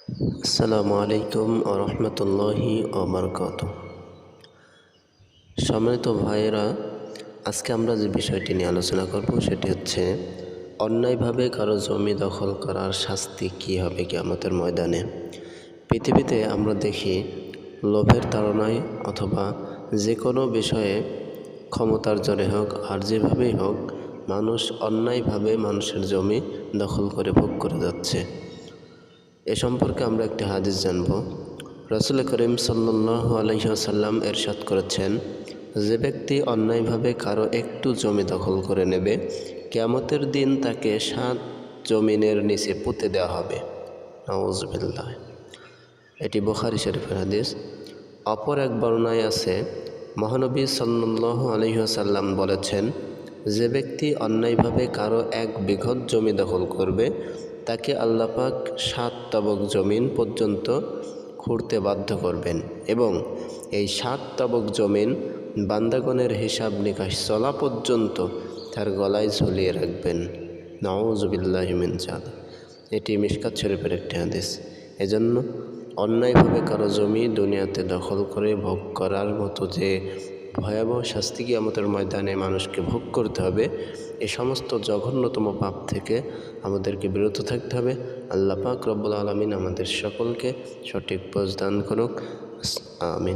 আসসালামু আলাইকুম রহমতুল্লাহি ওবরকাতুহ। সম্মানিত ভাইয়েরা, আজকে আমরা যে বিষয়টি নিয়ে আলোচনা করব সেটি হচ্ছে অন্যায়ভাবে কারো জমি দখল করার শাস্তি কী হবে কিয়ামতের ময়দানে। পৃথিবীতে আমরা দেখি লোভের তাড়নায় অথবা যে কোনো বিষয়ে ক্ষমতার জোরে হোক আর যেভাবেই হোক মানুষ অন্যায়ভাবে মানুষের জমি দখল করে ভোগ করে যাচ্ছে। এ সম্পর্কে আমরা একটি হাদিস জানব। রাসূল করিম সাল্লাল্লাহু আলাইহি ওয়াসাল্লাম ইরশাদ করেছেন, যে ব্যক্তি অন্যায়ভাবে কারো একটু জমি দখল করে নেবে, কিয়ামতের দিন তাকে 7 জমিনের নিচে পুঁতে দেওয়া হবে। নাউযুবিল্লাহ। এটি বুখারী শরীফের হাদিস। অপর এক বর্ণনায় আছে, মহানবী সাল্লাল্লাহু আলাইহি ওয়াসাল্লাম বলেছেন, যে ব্যক্তি অন্যায়ভাবে কারো 1 বিঘত জমি দখল করবে তাকে আল্লাহ পাক 7 তবক জমিন পর্যন্ত খুঁড়তে বাধ্য করবেন এবং এই 7 তবক জমিন বান্দাগণের হিসাব নিকাশ চলা পর্যন্ত তার গলায় ঝুলিয়ে রাখবেন। নাউযুবিল্লাহি মিন যালিক। এটি মিশকাত শরীফের একটি হাদিস। এজন্য অন্যায়ভাবে কারো জমি দুনিয়াতে দখল করে ভোগ করার মতো যে ভয়াবহ শাস্তি কিয়ামতের ময়দানে মানুষকে ভোগ করতে হবে, এই সমস্ত জঘন্যতম পাপ থেকে আমাদেরকে বিরত থাকতে হবে। আল্লাহ পাক রব্বুল আলামিন আমাদের সকলকে সঠিক বুঝ দান করুক। আমিন।